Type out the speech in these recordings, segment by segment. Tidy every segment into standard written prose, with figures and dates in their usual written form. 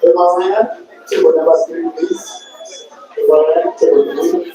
Ibrahim, table number 3, please. Ibrahim, table 3.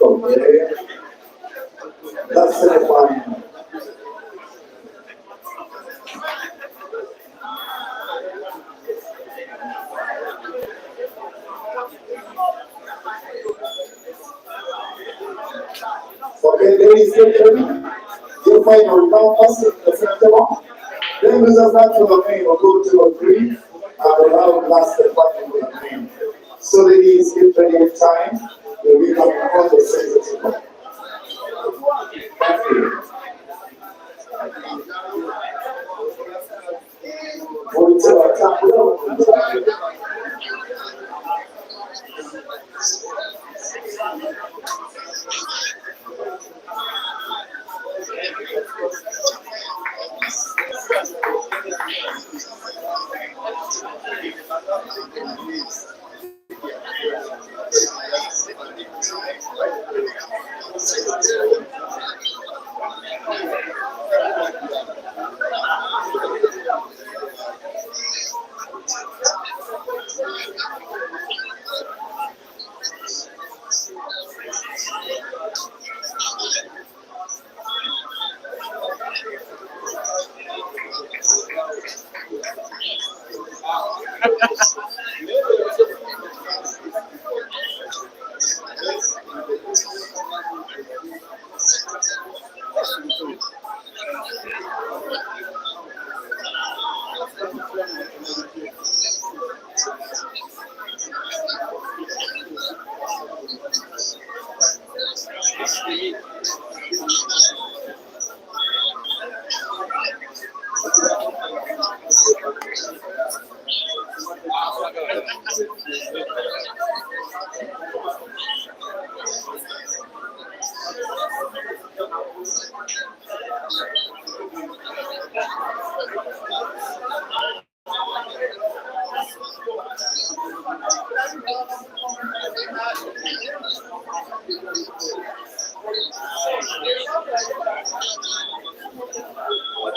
Okay. That's the final. Okay, ladies and gentlemen, your final compass is acceptable. Then losers back to the main will go to the three and the round lasted back to the main. So ladies, get ready in time. We'll be coming on the center. Thank you. Moving to our top.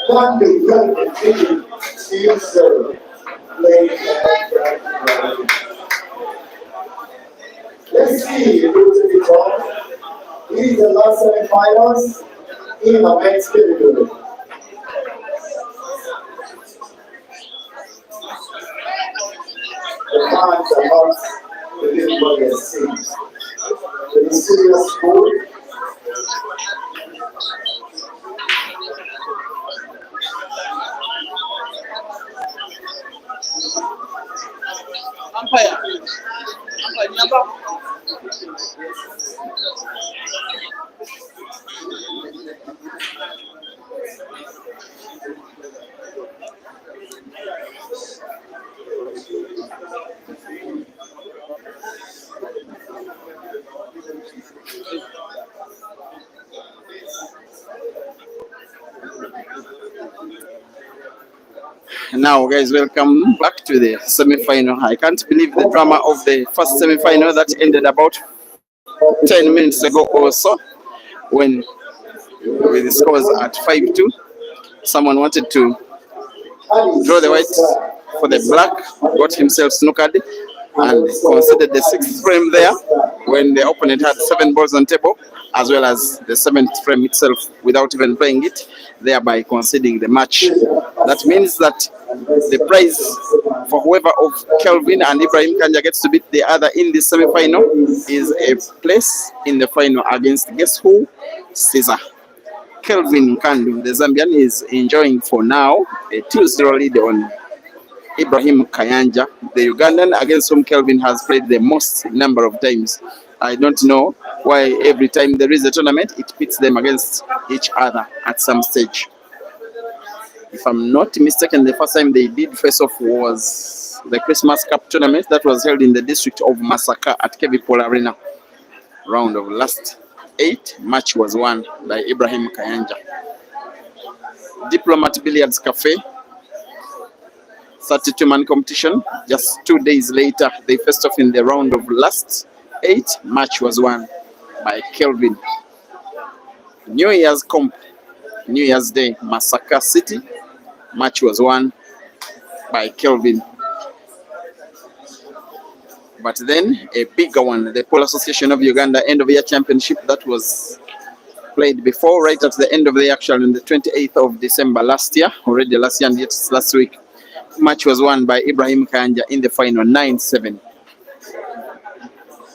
One big Kelvin team serve. Let's see who's to be drawn. These are the last semi-finals in the men's category. The fans are not within what they see. The serious sport. Umpire. Now, guys, welcome back to the semi-final. I can't believe the drama of the first semi-final that ended about 10 minutes ago or so, when with the scores at 5-2. Someone wanted to draw the white for the black, got himself snookered, and conceded the sixth frame there when the opponent had 7 balls on table, as well as the 7th frame itself without even playing it, thereby conceding the match. That means that the prize for whoever of Kelvin and Ibrahim Kayanja gets to beat the other in the semi-final is a place in the final against, guess who? Caesar. Kelvin Nkandu, the Zambian, is enjoying for now a 2-0 lead on Ibrahim Kayanja, the Ugandan against whom Kelvin has played the most number of times. I don't know why every time there is a tournament, it pits them against each other at some stage. If I'm not mistaken, the first time they did face off was the Christmas Cup tournament that was held in the district of Masaka at Kevin Arena. Round of last 8, match was won by Ibrahim Kayanja. Diplomat Billiards Cafe, 32-man competition. Just 2 days later, they faced off in the round of last 8. Match was won by Kelvin. New Year's comp, New Year's Day, Masaka City. Match was won by Kelvin. But then a bigger one, the Pole Association of Uganda End of Year Championship, that was played before, right at the end of the actual on the 28th of December last year, already last year and yet last week. Match was won by Ibrahim Kayanja in the final 9-7.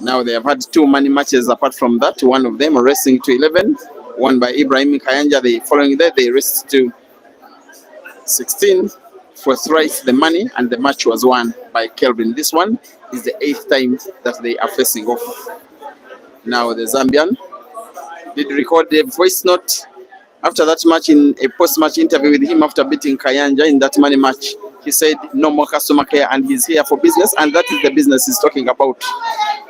Now they have had two money matches apart from that, one of them racing to 11, won by Ibrahim Kayanja. The following day they raced to 16 for thrice the money, and the match was won by Kelvin. This one is the 8th time that they are facing off. Now the Zambian did record a voice note after that match in a post-match interview with him after beating Kayanja in that money match. He said no more customer care and he's here for business, and that is the business he's talking about,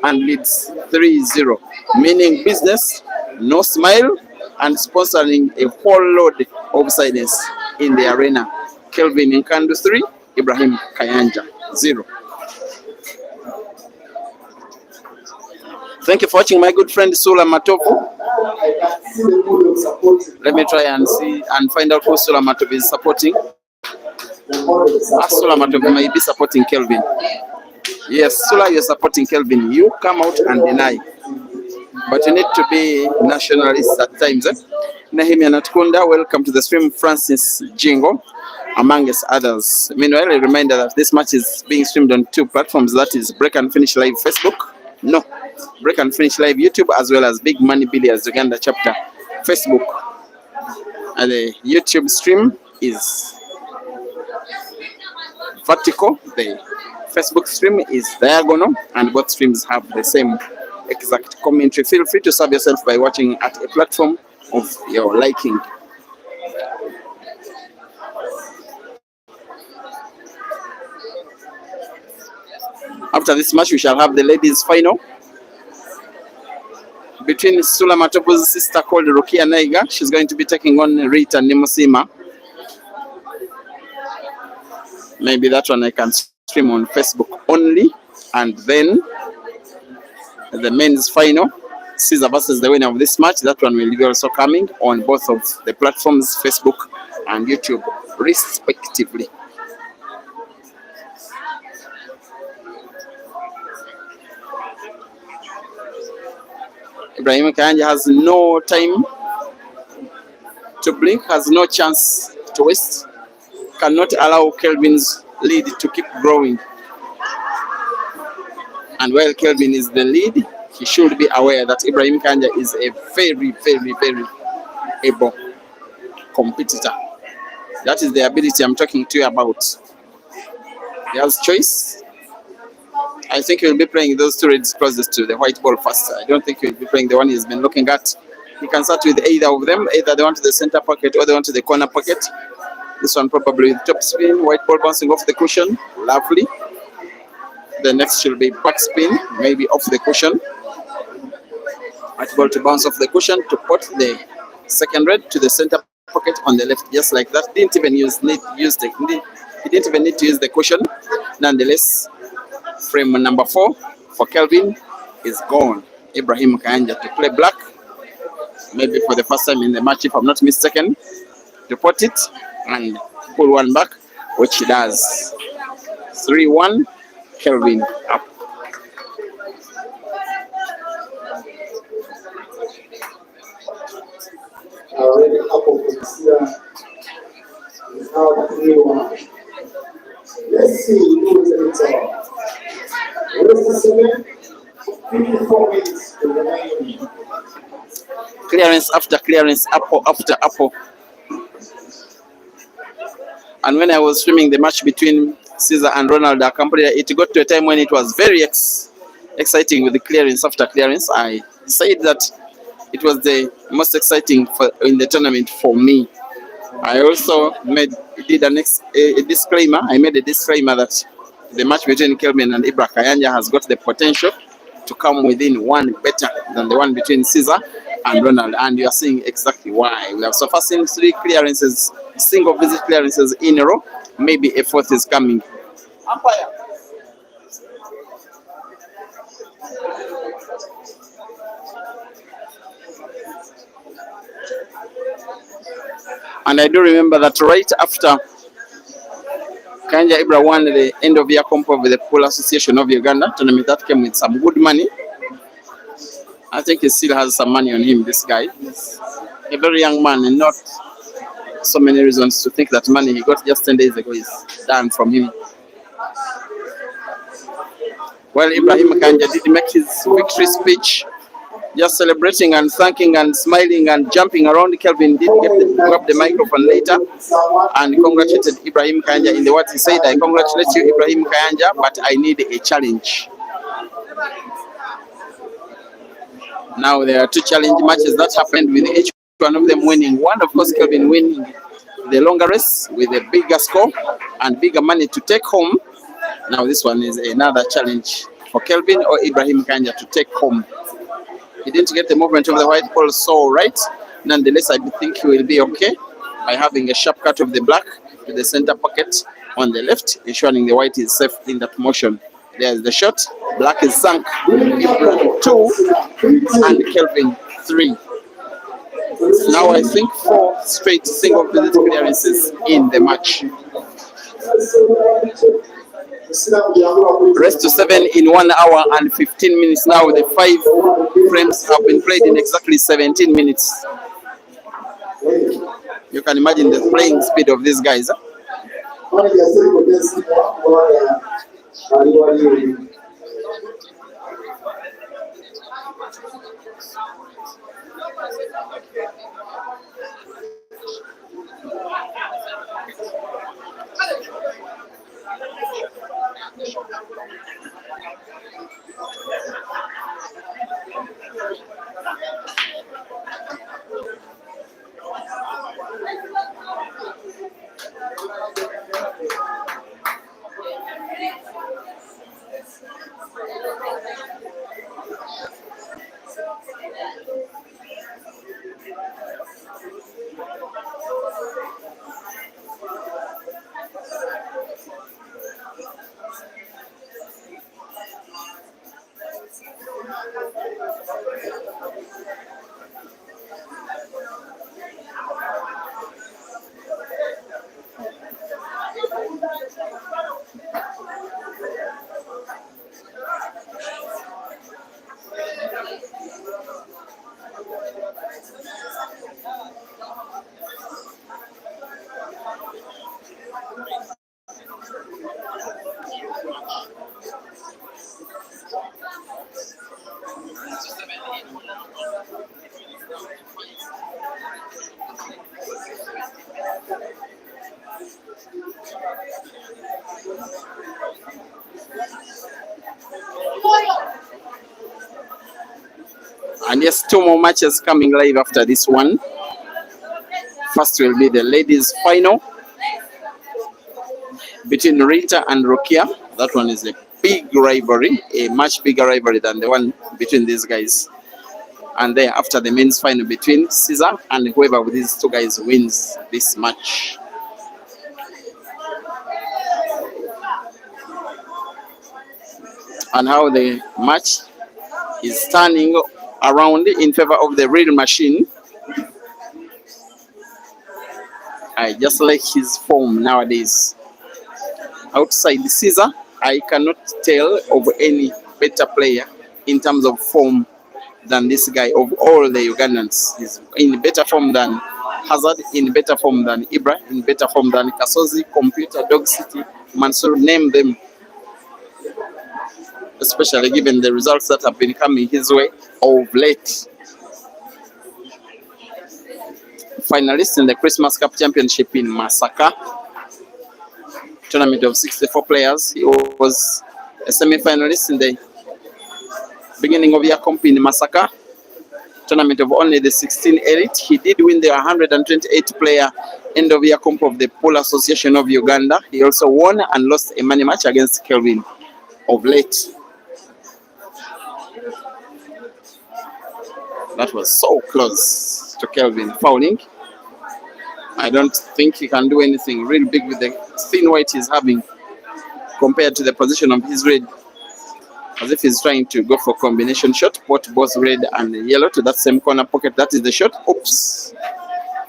and leads 3-0, meaning business, no smile, and sponsoring a whole load of silence in the arena. Kelvin Nkandu 3, Ibrahim Kayanja 0. Thank you for watching, my good friend Sula Matovu. Let me try and see and find out who Sula Matovu is supporting. Sula Matovu may be supporting Kelvin. Yes, Sula, you're supporting Kelvin. You come out and deny. But you need to be nationalist at times. Nehemia Natkunda, welcome to the stream. Francis Jingo, amongst others. Meanwhile, a reminder that this match is being streamed on two platforms. That is Break and Finish Live Facebook. No, Break and Finish Live YouTube, as well as Big Money Billiards Uganda chapter Facebook. And the YouTube stream is vertical. The Facebook stream is diagonal, and both streams have the same exact commentary. Feel free to serve yourself by watching at a platform of your liking. After this match, we shall have the ladies' final between Sula Matovu's sister called Rukia Naiga. She's going to be taking on Rita Nimusima. Maybe that one I can stream on Facebook only. And then the men's final, Caesar versus the winner of this match. That one will be also coming on both of the platforms, Facebook and YouTube, respectively. Ibrahim Kayanja has no time to blink, has no chance to waste, cannot allow Kelvin's lead to keep growing. And while Kelvin is the lead, he should be aware that Ibrahim Kayanja is a very, very, very able competitor. That is the ability I'm talking to you about. He has choice. I think he'll be playing those two reds closest to the white ball first. I don't think he'll be playing the one he's been looking at. He can start with either of them, either the one to the center pocket or the one to the corner pocket. This one probably with top spin, white ball bouncing off the cushion. Lovely. The next should be back spin, maybe off the cushion. White ball to bounce off the cushion to put the second red to the center pocket on the left, just like that. He didn't even need to use the cushion. Nonetheless, frame number 4 for Kelvin is gone. Ibrahim Kayanja to play black, maybe for the first time in the match, if I'm not mistaken, to put it and pull one back, which he does. 3-1, Kelvin up. Already up of the now 3-1. Let's see who is the top. Where's the 7? 54 minutes to remaining. Clearance after clearance, apple after apple. And when I was streaming the match between Caesar and Ronald Accompany, it got to a time when it was very exciting with the clearance after clearance. I said that it was the most exciting in the tournament for me. I also did a disclaimer. I made a disclaimer that the match between Kelvin and Ibrahim Kayanja has got the potential to come within one better than the one between Caesar and Ronald, and you are seeing exactly why. We have so far seen 3 clearances, single visit clearances in a row. Maybe a 4th is coming. Umpire. And I do remember that right after Kayanja Ibra won the end of year comp of the Pool Association of Uganda tournament that came with some good money. I think he still has some money on him, this guy. He's a very young man and not so many reasons to think that money he got just 10 days ago is done from him. Well, Ibrahim Kayanja did make his victory speech, just celebrating and thanking and smiling and jumping around. Kelvin did grab the microphone later and congratulated Ibrahim Kayanja in the words he said, "I congratulate you, Ibrahim Kayanja, but I need a challenge." Now there are two challenge matches that happened with each one of them winning. One, of course, Kelvin winning the longer race with a bigger score and bigger money to take home. Now this one is another challenge for Kelvin or Ibrahim Kayanja to take home. He didn't get the movement of the white ball so right. Nonetheless, I think he will be okay by having a sharp cut of the black to the center pocket on the left, ensuring the white is safe in that motion. There's the shot. Black is sunk. Ibrahim 2 and Kelvin 3. Now I think 4 straight single visit clearances in the match. Rest to 7 in 1 hour and 15 minutes. Now the 5 frames have been played in exactly 17 minutes. You can imagine the playing speed of these guys. And yes, 2 more matches coming live after this one. First will be the ladies' final between Rita and Rokia. That one is a big rivalry, a much bigger rivalry than the one between these guys. And then after the men's final between Caesar and whoever with these 2 guys wins this match. And how the match is turning around in favor of the real machine. I just like his form nowadays. Outside Caesar, I cannot tell of any better player in terms of form than this guy of all the Ugandans. He's in better form than Hazard, in better form than Ibra, in better form than Kasozi, Computer, Dog City, Mansour, name them. Especially given the results that have been coming his way of late. Finalist in the Christmas Cup Championship in Masaka. Tournament of 64 players. He was a semi-finalist in the beginning of year comp in Masaka. Tournament of only the 16 elite. He did win the 128 player end of year comp of the Pool Association of Uganda. He also won and lost a money match against Kelvin of late. That was so close to Kelvin fouling. I don't think he can do anything real big with the thin white he's having compared to the position of his red. As if he's trying to go for combination shot, put both red and yellow to that same corner pocket. That is the shot. Oops.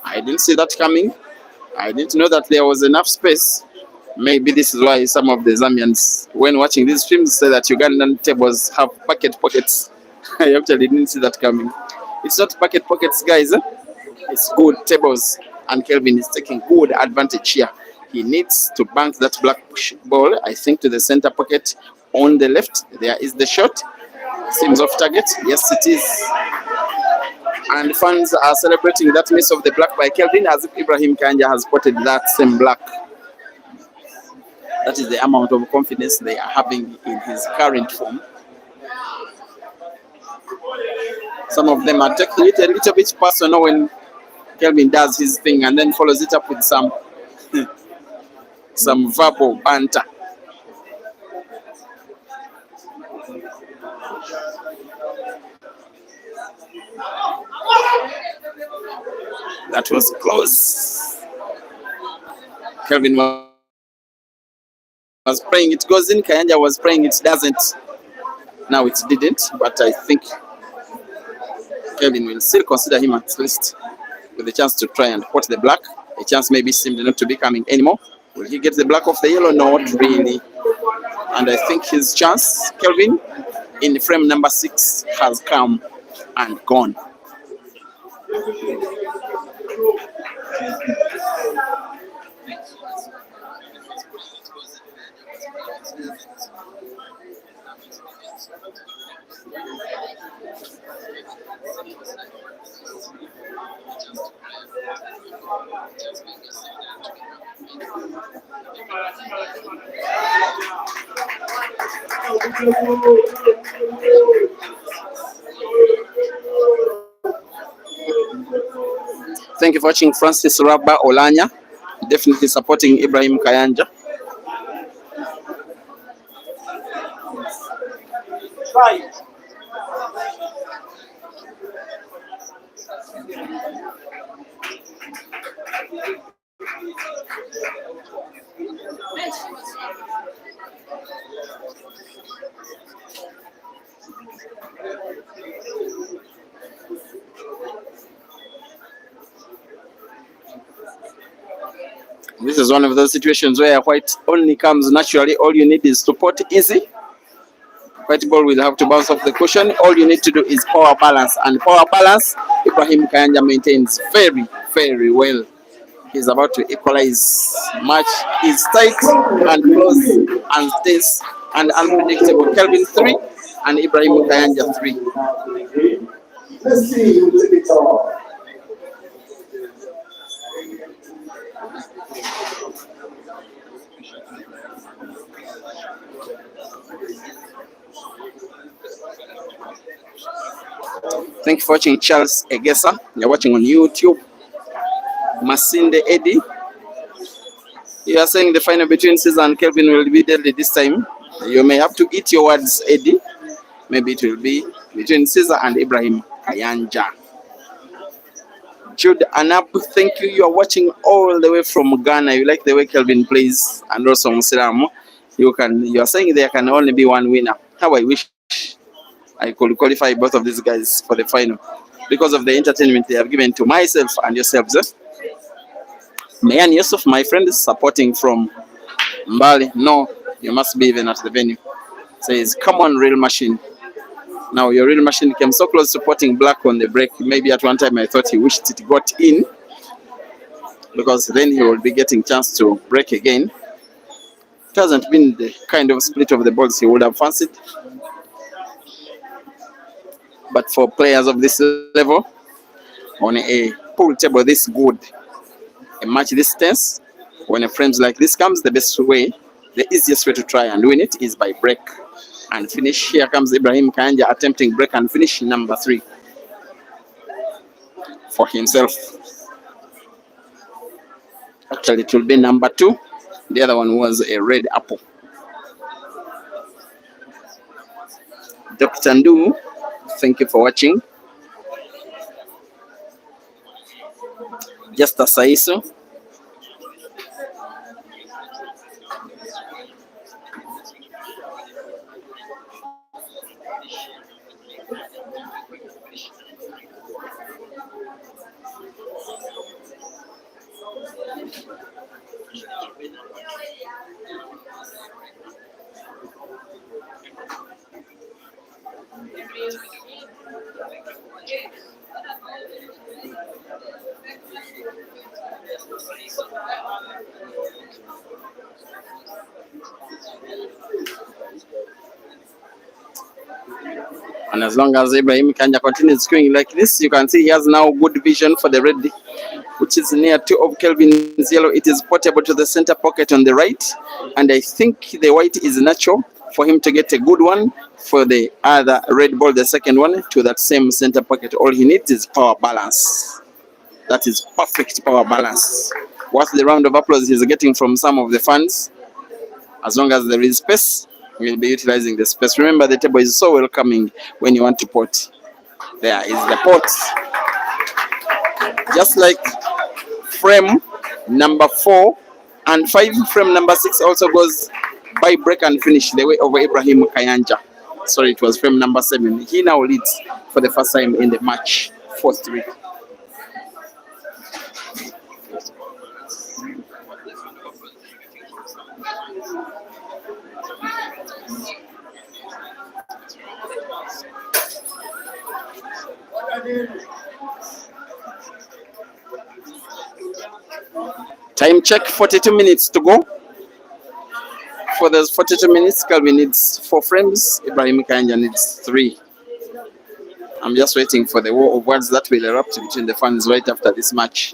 I didn't see that coming. I didn't know that there was enough space Maybe this is why some of the Zambians, when watching these films, say that Ugandan tables have pocket pockets. I actually didn't see that coming. It's not pocket pockets, guys. It's good tables, and Kelvin is taking good advantage here. He needs to bank that black push ball, I think, to the center pocket on the left. There is the shot. Seems off target. Yes, it is. And fans are celebrating that miss of the black by Kelvin as if Ibrahim Kayanja has spotted that same black. That is the amount of confidence they are having in his current form. Some of them are taking it a little bit personal when Kelvin does his thing and then follows it up with some verbal banter. That was close. Kelvin was praying it goes in. Kayanja was praying it doesn't. Now it didn't, but I think Kelvin will still consider him at least with a chance to try and pot the black. A chance maybe seemed not to be coming anymore. Will he get the black off the yellow? Not really. And I think his chance, Kelvin, in frame number 6 has come and gone. Thank you for watching. Francis Rabba Olanya, definitely supporting Ibrahim Kayanja. This is one of those situations where white only comes naturally. All you need is to pot easy. White ball will have to bounce off the cushion. All you need to do is power balance. And power balance, Ibrahim Kayanja maintains very, very well. He's about to equalize. Match is tight and close and tense and unpredictable. Kelvin 3 and Ibrahim Kayanja 3. Let's see who took it off. Thank you for watching Charles Egesa. You're watching on YouTube. Masinde Eddie. You are saying the final between Caesar and Kelvin will be deadly this time. You may have to eat your words, Eddie. Maybe it will be between Caesar and Ibrahim Kayanja. Jude Anap, thank you. You are watching all the way from Ghana. You like the way Kelvin plays, and also Muslim. You are saying there can only be one winner. How I wish I could qualify both of these guys for the final because of the entertainment they have given to myself and yourselves. Mayan Yusuf, my friend, is supporting from Mbali. No, you must be even at the venue. Says, come on, real machine. Now, your real machine came so close to potting black on the break. Maybe at one time I thought he wished it got in, because then he will be getting chance to break again. It hasn't been the kind of split of the balls he would have fancied. But for players of this level, on a pool table this good, a match this tense, when a frames like this comes, the best way, the easiest way to try and win it is by break and finish. Here comes Ibrahim Kayanja attempting break and finish number 3 for himself. Actually, it will be number 2. The other one was a red apple. Dr. Ndu, thank you for watching. Just a Saiso. And as long as Ibrahim Kayanja continues going like this, you can see he has now good vision for the red, which is near two of Kelvin's yellow. It is portable to the center pocket on the right, and I think the white is natural for him to get a good one for the other red ball, the second one, to that same center pocket. All he needs is power balance. That is perfect power balance. What's the round of applause he's getting from some of the fans? As long as there is space, we'll be utilizing the space. Remember, the table is so welcoming when you want to pot. There is the pot. Just like frame number 4 and 5, frame number 6 also goes by break and finish the way of Ibrahim Kayanja. Sorry, it was frame number 7. He now leads for the first time in the match, 4-3. Time check, 42 minutes to go. For those 42 minutes, Kelvin needs 4 frames, Ibrahim Kayanja needs 3. I'm just waiting for the war of words that will erupt between the fans right after this match.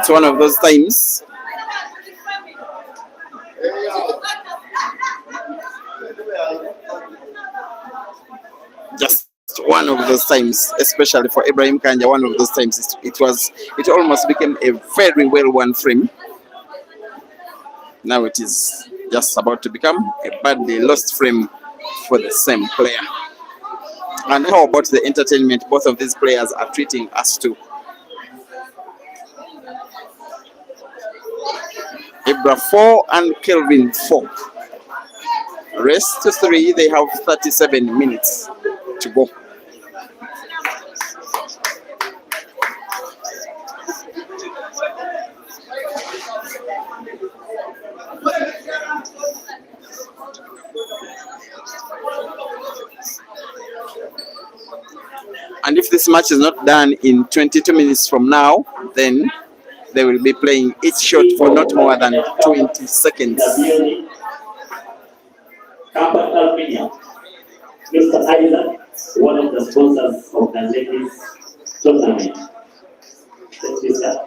Just one of those times. Just one of those times, especially for Ibrahim Kayanja, one of those times it almost became a very well won frame. Now it is just about to become a badly lost frame for the same player. And how about the entertainment both of these players are treating us to? Ibra 4 and Kelvin 4. Rest to 3, they have 37 minutes to go. And if this match is not done in 22 minutes from now, then they will be playing each shot for not more than 20 seconds. Mr. Isaac, one of the sponsors of the ladies tournament. Thank you, sir.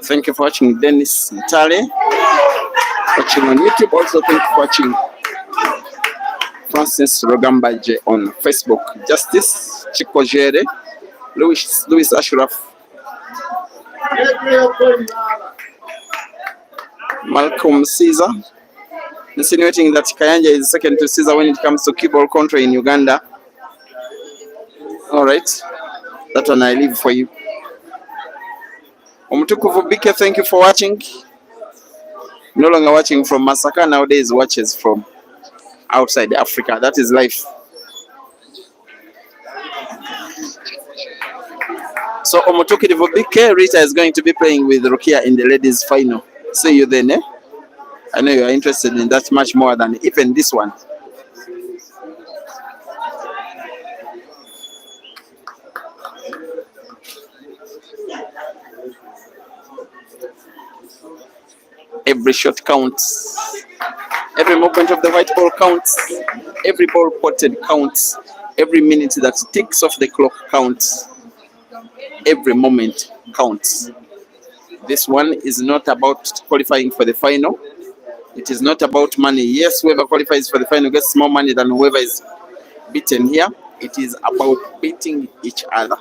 Thank you for watching Dennis Ntale. Watching on YouTube. Also thank you for watching Francis Rogambaje on Facebook. Justice Chikojere, Louis Ashraf, Malcolm Caesar, insinuating that Kayanja is second to Caesar when it comes to key ball control in Uganda. All right, that one I leave for you. Omutukuvu Bike, thank you for watching. No longer watching from Masaka, nowadays watches from outside Africa. That is life. So Omutukuvu Bike, Rita is going to be playing with Rukia in the ladies final. See you then, eh? I know you are interested in that much more than even this one. Every shot counts. Every movement of the white ball counts. Every ball potted counts. Every minute that ticks off the clock counts. Every moment counts. This one is not about qualifying for the final. It is not about money. Yes, whoever qualifies for the final gets more money than whoever is beaten here. It is about beating each other.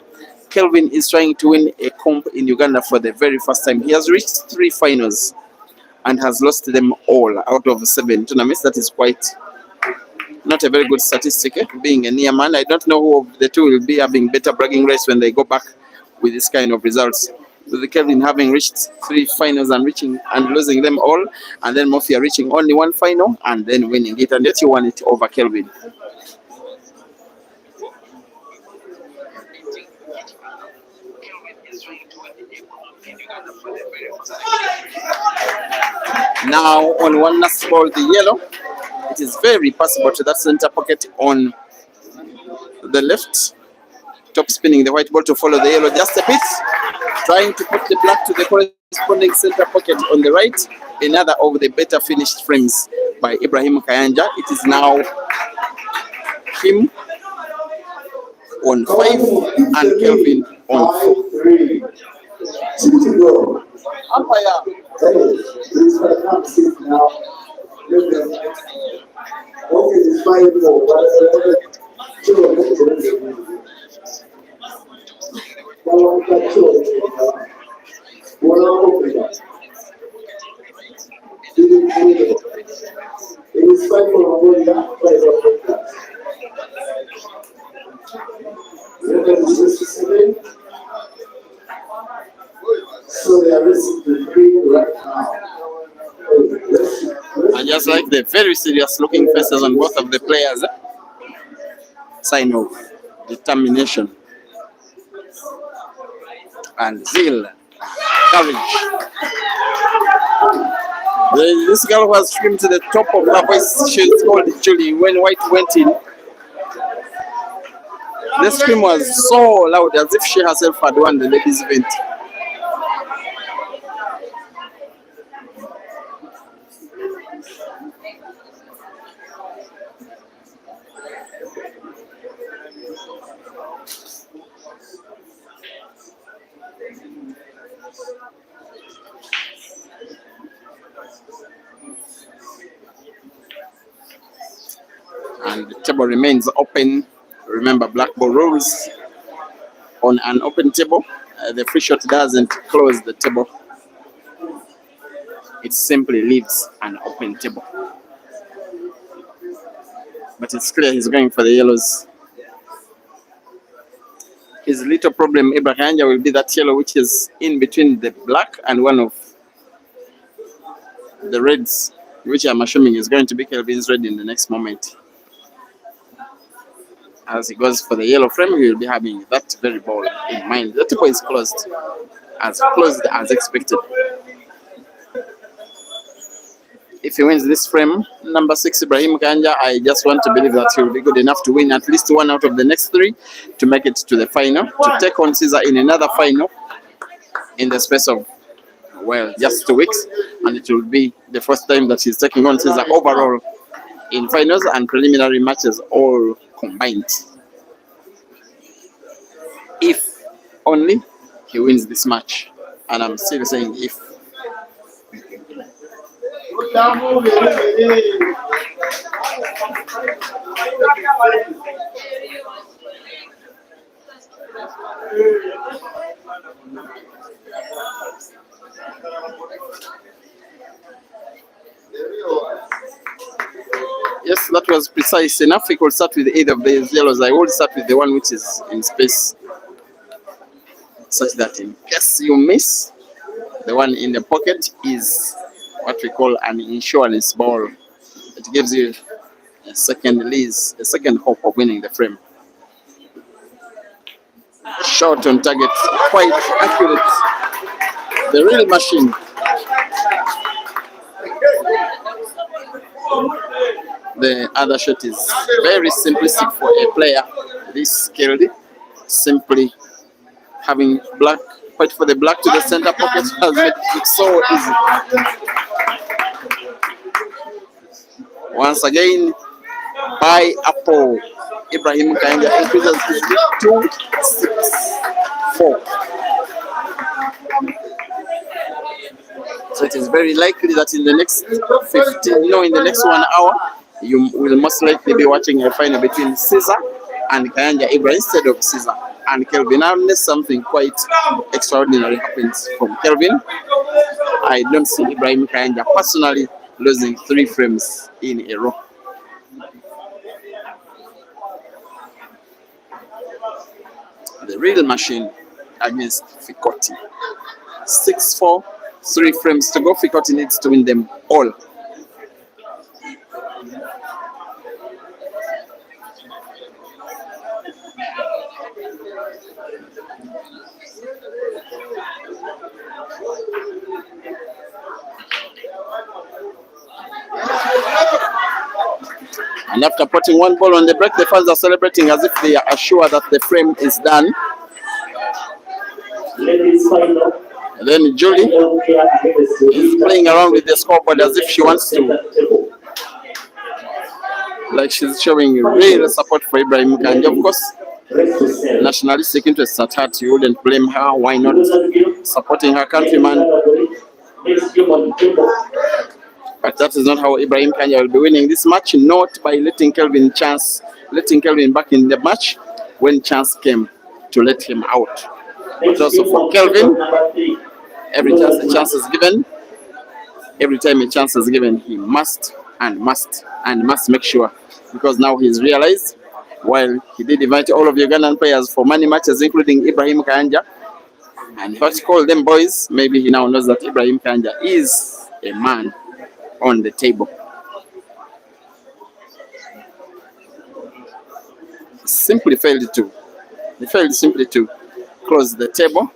Kelvin is trying to win a comp in Uganda for the very first time. He has reached 3 finals and has lost them all out of 7 tournaments. That is quite not a very good statistic, being a near man. I don't know who of the two will be having better bragging rights when they go back with this kind of results. With Kelvin having reached 3 finals and losing them all, and then Mafia reaching only 1 final and then winning it, and yet he won it over Kelvin. Now on one last ball, the yellow, it is very possible to that center pocket on the left, top spinning the white ball to follow the yellow just a bit, trying to put the black to the corresponding center pocket on the right. Another of the better finished frames by Ibrahim Kayanja. It is now him on 5 and Kelvin on 4. Umpire. Please come sit now. Okay, it's 5-4, so they are racing the green right now. And just like the very serious looking faces on both of the players, sign of determination and zeal, courage. This girl was screamed to the top of her voice. She's called Julie. When White went in, the scream was so loud as if she herself had won the ladies' event. And the table remains open. Remember, black ball rules. On an open table, the free shot doesn't close the table. It simply leaves an open table. But it's clear he's going for the yellows. His little problem, Ibrahim, will be that yellow which is in between the black and one of the reds, which I'm assuming is going to be Kelvin's red in the next moment. As he goes for the yellow frame, he will be having that very ball in mind. The table is closed as expected. If he wins this frame, number 6, Ibrahim Kayanja, I just want to believe that he will be good enough to win at least one out of the next 3 to make it to the final, to take on Caesar in another final in the space of, well, just 2 weeks. And it will be the first time that he's taking on Caesar overall in finals and preliminary matches all combined. If only he wins this match, and I'm still saying if. Yes, that was precise enough. We could start with either of these yellows. I would start with the one which is in space, such that in case you miss, the one in the pocket is what we call an insurance ball. It gives you a second lease, a second hope of winning the frame. Short on target, quite accurate. The real machine. The other shot is very simplistic for a player this skilled. Simply having black, fight for the black to the center pocket has made it so easy. Once again, by Apple, Ibrahim Kayanja increases his lead to 6-4. So it is very likely that in the next in the next 1 hour, you will most likely be watching a final between Caesar and Kayanja Ibrahim instead of Caesar and Kelvin, unless something quite extraordinary happens from Kelvin. I don't see Ibrahim Kayanja personally losing 3 frames in a row. The real machine against Fikoti. 6-4, 3 frames to go. Fikoti needs to win them all. And after putting 1 ball on the break, the fans are celebrating as if they are sure that the frame is done. And then Julie is playing around with the scoreboard as if she wants to, like she's showing real support for Ibrahim Kayanja. Of course, nationalistic interests at heart, you wouldn't blame her. Why not supporting her countryman? But that is not how Ibrahim Kayanja will be winning this match, not by letting Kelvin back in the match when chance came to let him out. But also for Kelvin, every time a chance is given, he must make sure, because now he's realized, while he did invite all of Ugandan players for money matches, including Ibrahim Kayanja, and he called them boys, maybe he now knows that Ibrahim Kayanja is a man on the table. He failed simply to close the table.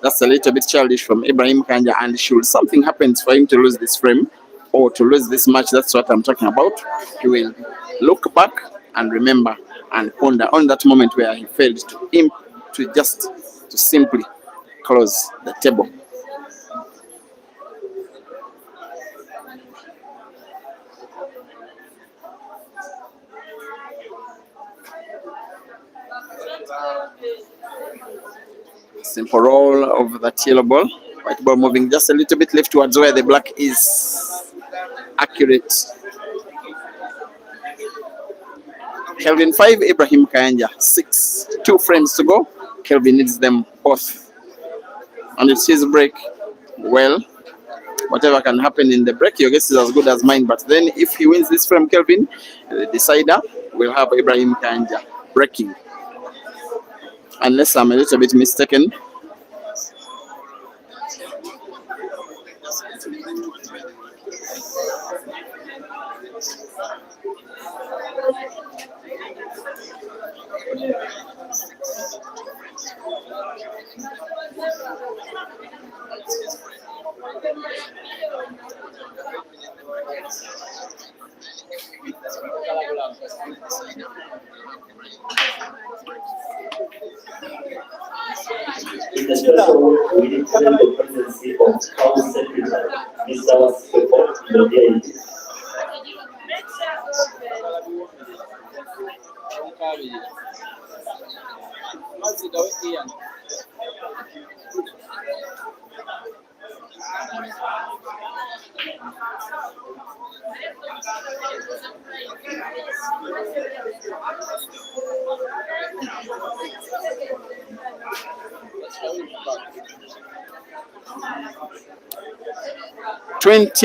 That's a little bit childish from Ibrahim Kayanja, and should something happens for him to lose this frame, or to lose this match. That's what I'm talking about. He will look back and remember and ponder on that moment where he failed to simply close the table. Simple roll of that yellow ball. White ball moving just a little bit left towards where the black is. Accurate. Kelvin 5, Ibrahim Kayanja 6. 2 frames to go. Kelvin needs them both. And it's his break. Well, whatever can happen in the break, your guess is as good as mine. But then if he wins this frame, Kelvin, the decider will have Ibrahim Kayanja breaking. Unless I'm a little bit mistaken. In the threshold, we declare the presidency of House Secretary, Mr. Support Modernity.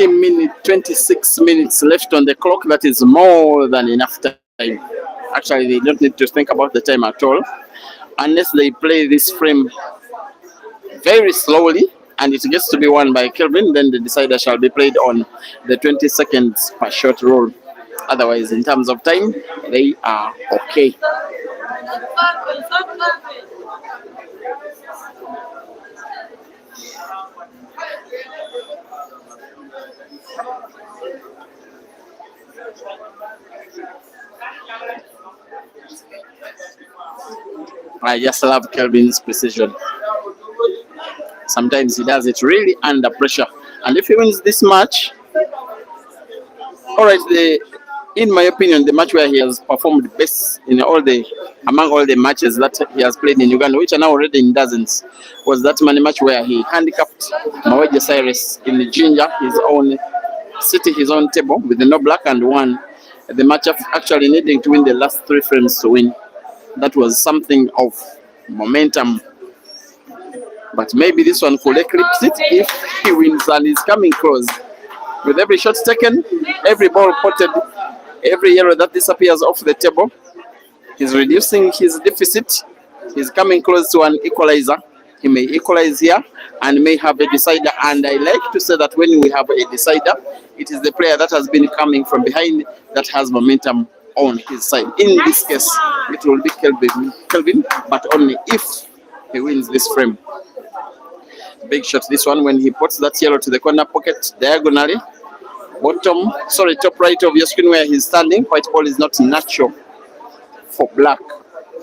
minutes, 26 minutes left on the clock. That is more than enough time. Actually, they don't need to think about the time at all. Unless they play this frame very slowly and it gets to be won by Kelvin, then the decider shall be played on the 20 seconds per shot rule. Otherwise, in terms of time, they are okay. I just love Kelvin's precision. Sometimes he does it really under pressure. And if he wins this match, all right, in my opinion, the match where he has performed best among all the matches that he has played in Uganda, which are now already in dozens, was that money match where he handicapped Maweja Cyrus in the ginger, his own table with the no black, and won the match of actually needing to win the last 3 frames to win. That was something of momentum. But maybe this one could eclipse it if he wins and is coming close. With every shot taken, every ball potted, every yellow that disappears off the table, he's reducing his deficit. He's coming close to an equalizer. He may equalize here and may have a decider. And I like to say that when we have a decider, it is the player that has been coming from behind that has momentum on his side. In this case, it will be Kelvin, but only if he wins this frame. Big shot this one when he puts that yellow to the corner pocket diagonally. Top right of your screen where he's standing. White ball is not natural for black.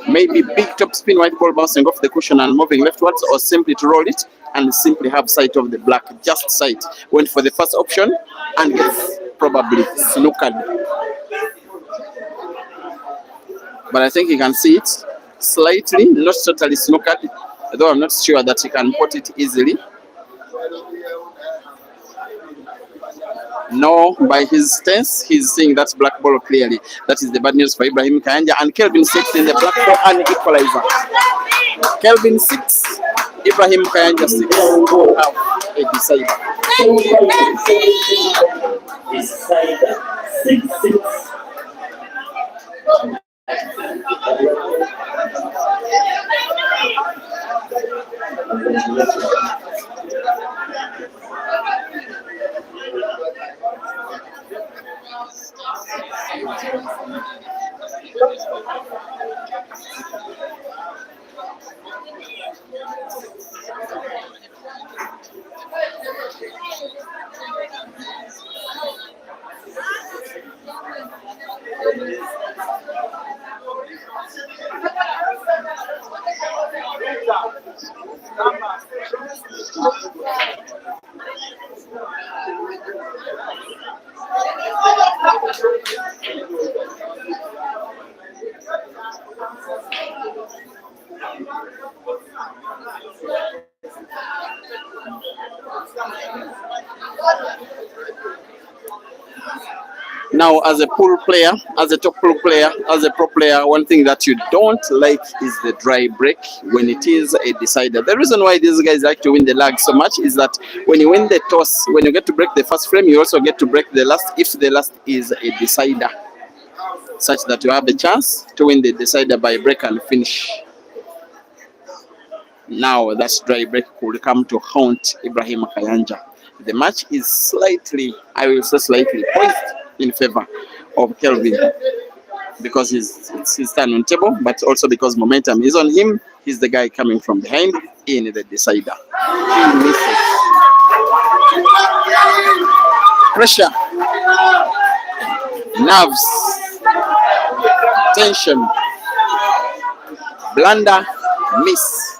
Maybe big top spin, white ball bouncing off the cushion and moving leftwards, or simply to roll it and simply have sight of the black. Just sight. Went for the first option and gets probably snookered. But I think he can see it slightly, not totally snookered, though I'm not sure that he can put it easily. No, by his stance, he's seeing that black ball clearly. That is the bad news for Ibrahim Kayanja, and Kelvin 6 in the black ball and equalizer. Kelvin 6, Ibrahim Kayanja 6 have a decider. Decider 6-6. Now, as a pool player, as a top pool player, as a pro player, one thing that you don't like is the dry break when it is a decider. The reason why these guys like to win the lag so much is that when you win the toss, when you get to break the first frame, you also get to break the last if the last is a decider, such that you have a chance to win the decider by break and finish. Now, that dry break could come to haunt Ibrahim Kayanja. The match is slightly, I will say slightly, poised in favor of Kelvin because it's his turn on table, but also because momentum is on him. He's the guy coming from behind in the decider. He misses. Pressure, nerves, tension, blunder, miss.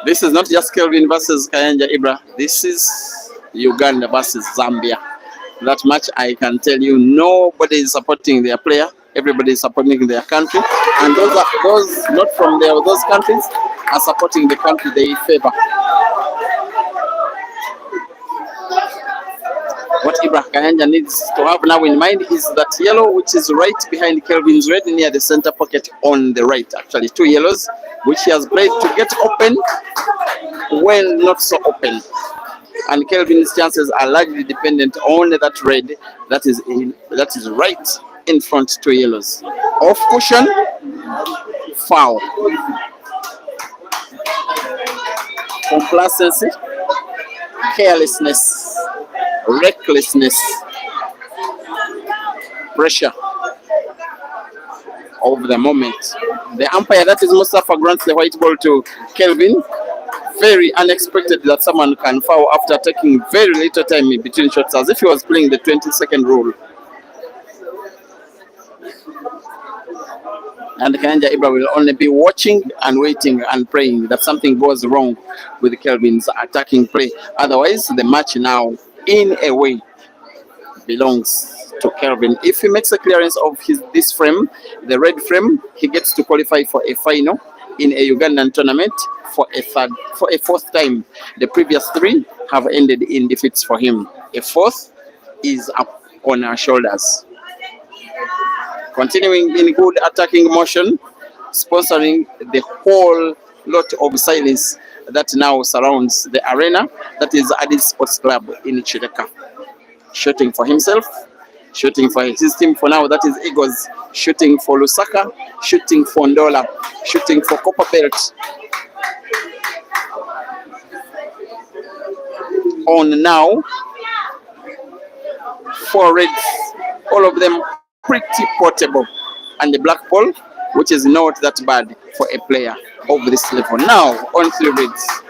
This is not just Kelvin versus Kayanja Ibra. This is Uganda versus Zambia. That match, I can tell you, nobody is supporting their player. Everybody is supporting their country, and those not from those countries are supporting the country they favor. What Ibrahim Kayanja needs to have now in mind is that yellow, which is right behind Kelvin's red near the center pocket on the right. Actually, two yellows, which he has played to get open when not so open. And Kelvin's chances are largely dependent on that red that is right in front, two yellows. Off cushion, foul. Complacency, carelessness, recklessness, pressure of the moment. The umpire, that is Mustafa, grants the white ball to Kelvin. Very unexpected that someone can foul after taking very little time in between shots, as if he was playing the 20-second rule. And Kayanja Ibra will only be watching and waiting and praying that something goes wrong with Kelvin's attacking play. Otherwise, the match now, in a way, belongs to Kelvin. If he makes a clearance of this frame, the red frame, he gets to qualify for a final in a Ugandan tournament for a fourth time. The previous three have ended in defeats for him. A fourth is up on our shoulders. Continuing in good attacking motion, sponsoring the whole lot of silence that now surrounds the arena. That is Addis Sports Club in Chireka. Shooting for himself, shooting for his team for now, that is Eagles. Shooting for Lusaka, shooting for Ndola, shooting for Copper Belt. On now, four reds, all of them pretty portable, and the black ball, which is not that bad for a player of this level. Now on three reds.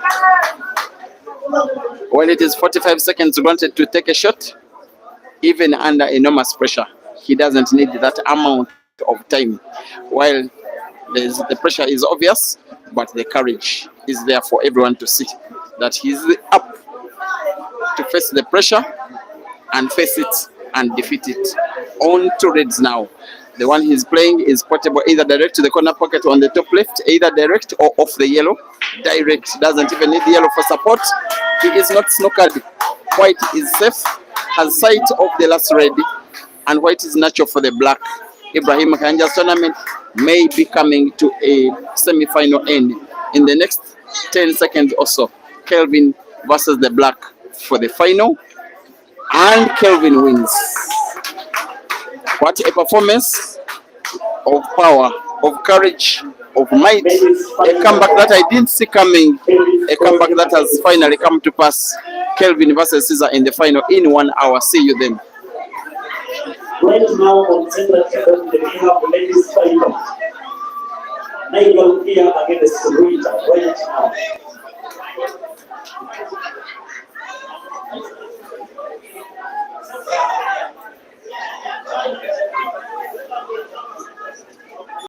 When it is 45 seconds granted to take a shot, even under enormous pressure, he doesn't need that amount of time. While the pressure is obvious, but the courage is there for everyone to see that he's up to face the pressure and face it and defeat it. On two reds now. The one he's playing is portable, either direct to the corner pocket on the top left, either direct or off the yellow. Direct, doesn't even need the yellow for support. He is not snookered. White is safe, has sight of the last red, and white is natural for the black. Ibrahim Kayanja's tournament may be coming to a semi-final end in the next 10 seconds or so. Kelvin versus the black for the final, and Kelvin wins. What a performance of power, of courage, of might. A comeback that I didn't see coming. A comeback that has finally come to pass. Kelvin versus Caesar in the final in 1 hour. See you then. Right now on center table, we have ladies final. Nigel here against Rita right now.